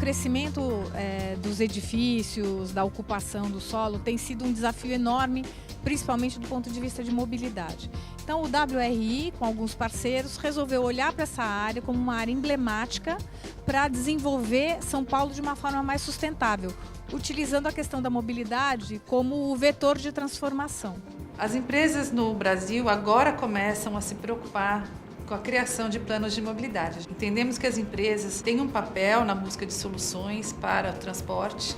crescimento dos edifícios, da ocupação do solo, tem sido um desafio enorme, principalmente do ponto de vista de mobilidade. Então, o WRI, com alguns parceiros, resolveu olhar para essa área como uma área emblemática para desenvolver São Paulo de uma forma mais sustentável, utilizando a questão da mobilidade como o vetor de transformação. As empresas no Brasil agora começam a se preocupar com a criação de planos de mobilidade. Entendemos que as empresas têm um papel na busca de soluções para o transporte.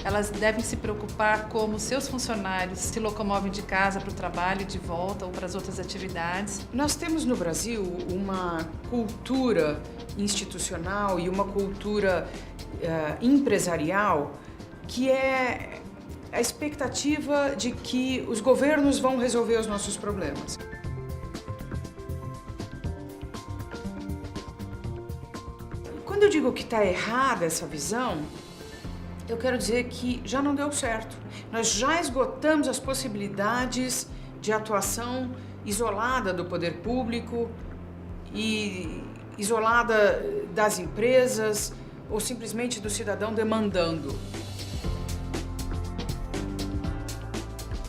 Elas devem se preocupar como seus funcionários se locomovem de casa para o trabalho, de volta ou para as outras atividades. Nós temos no Brasil uma cultura institucional e uma cultura empresarial que é a expectativa de que os governos vão resolver os nossos problemas. Quando eu digo que está errada essa visão, eu quero dizer que já não deu certo. Nós já esgotamos as possibilidades de atuação isolada do poder público e isolada das empresas ou simplesmente do cidadão demandando.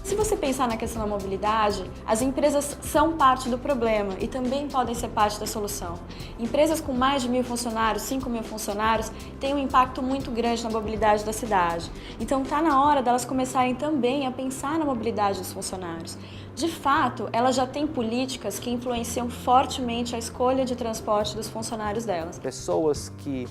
Se você pensar na questão da mobilidade, as empresas são parte do problema e também podem ser parte da solução. Empresas com mais de 1.000 funcionários, 5.000 funcionários, têm um impacto muito grande na mobilidade da cidade. Então está na hora delas começarem também a pensar na mobilidade dos funcionários. De fato, elas já têm políticas que influenciam fortemente a escolha de transporte dos funcionários delas. Pessoas que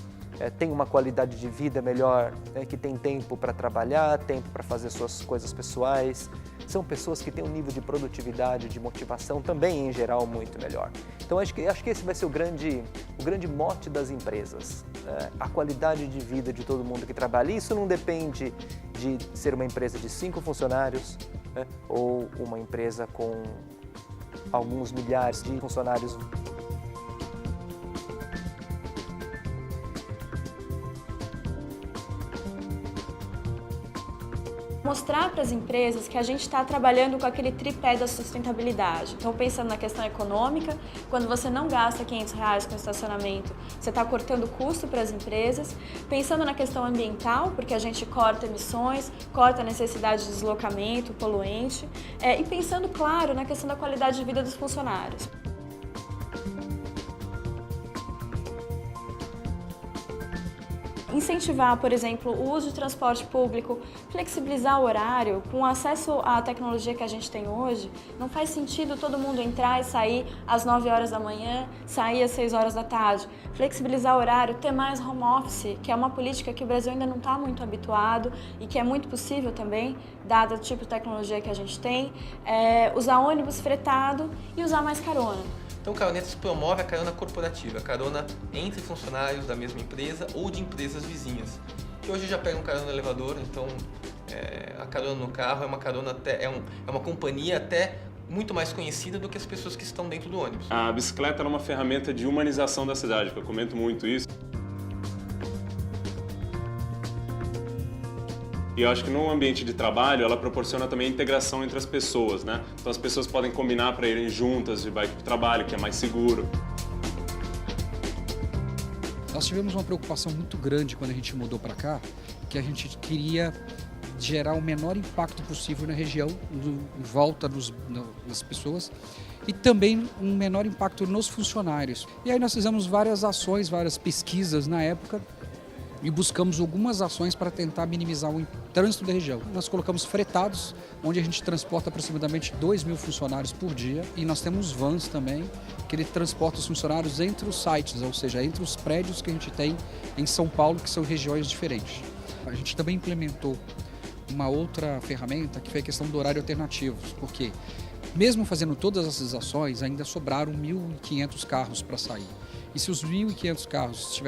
têm uma qualidade de vida melhor, que têm tempo para trabalhar, tempo para fazer suas coisas pessoais. São pessoas que têm um nível de produtividade, de motivação também, em geral, muito melhor. Então, acho que esse vai ser o grande mote das empresas. A qualidade de vida de todo mundo que trabalha. Isso não depende de ser uma empresa de 5 funcionários, ou uma empresa com alguns milhares de funcionários. Mostrar para as empresas que a gente está trabalhando com aquele tripé da sustentabilidade. Então, pensando na questão econômica, quando você não gasta R$500 com estacionamento, você está cortando custo para as empresas. Pensando na questão ambiental, porque a gente corta emissões, corta a necessidade de deslocamento poluente. E pensando, claro, na questão da qualidade de vida dos funcionários. Incentivar, por exemplo, o uso de transporte público, flexibilizar o horário, com acesso à tecnologia que a gente tem hoje, não faz sentido todo mundo entrar e sair às 9 horas da manhã, sair às 6 horas da tarde. Flexibilizar o horário, ter mais home office, que é uma política que o Brasil ainda não está muito habituado e que é muito possível também, dado o tipo de tecnologia que a gente tem, usar ônibus fretado e usar mais carona. Então, o Caronetas promove a carona corporativa, a carona entre funcionários da mesma empresa ou de empresas vizinhas. Que hoje já pegam carona no elevador, então a carona no carro é uma carona até, é uma companhia até muito mais conhecida do que as pessoas que estão dentro do ônibus. A bicicleta é uma ferramenta de humanização da cidade, que eu comento muito isso. E eu acho que no ambiente de trabalho, ela proporciona também a integração entre as pessoas, né? Então as pessoas podem combinar para irem juntas de bike para o trabalho, que é mais seguro. Nós tivemos uma preocupação muito grande quando a gente mudou para cá, que a gente queria gerar o menor impacto possível na região, em volta das pessoas, e também um menor impacto nos funcionários. E aí nós fizemos várias ações, várias pesquisas na época, e buscamos algumas ações para tentar minimizar o trânsito da região. Nós colocamos fretados, onde a gente transporta aproximadamente 2.000 funcionários por dia, e nós temos vans também, que ele transporta os funcionários entre os sites, ou seja, entre os prédios que a gente tem em São Paulo, que são regiões diferentes. A gente também implementou uma outra ferramenta, que foi a questão do horário alternativo, porque mesmo fazendo todas essas ações, ainda sobraram 1.500 carros para sair. E se os 1.500 carros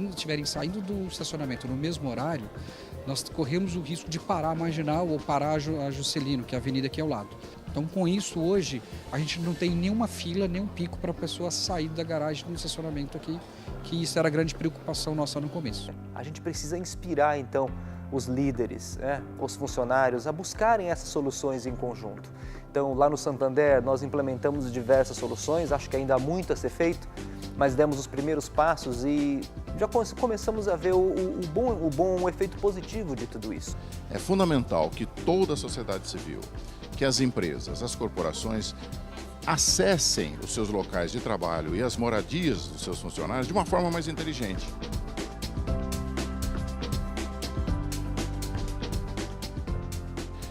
estiverem saindo do estacionamento no mesmo horário, nós corremos o risco de parar a Marginal ou parar a Juscelino, que é a avenida aqui ao lado. Então, com isso, hoje, a gente não tem nenhuma fila, nenhum pico para a pessoa sair da garagem do estacionamento aqui, que isso era a grande preocupação nossa no começo. A gente precisa inspirar, então, os líderes, os funcionários a buscarem essas soluções em conjunto. Então, lá no Santander, nós implementamos diversas soluções, acho que ainda há muito a ser feito, mas demos os primeiros passos e já começamos a ver o bom efeito positivo de tudo isso. É fundamental que toda a sociedade civil, que as empresas, as corporações, acessem os seus locais de trabalho e as moradias dos seus funcionários de uma forma mais inteligente.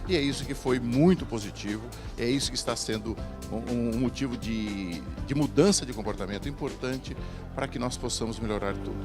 E é isso que foi muito positivo, é isso que está sendo um motivo de mudança de comportamento importante para que nós possamos melhorar tudo.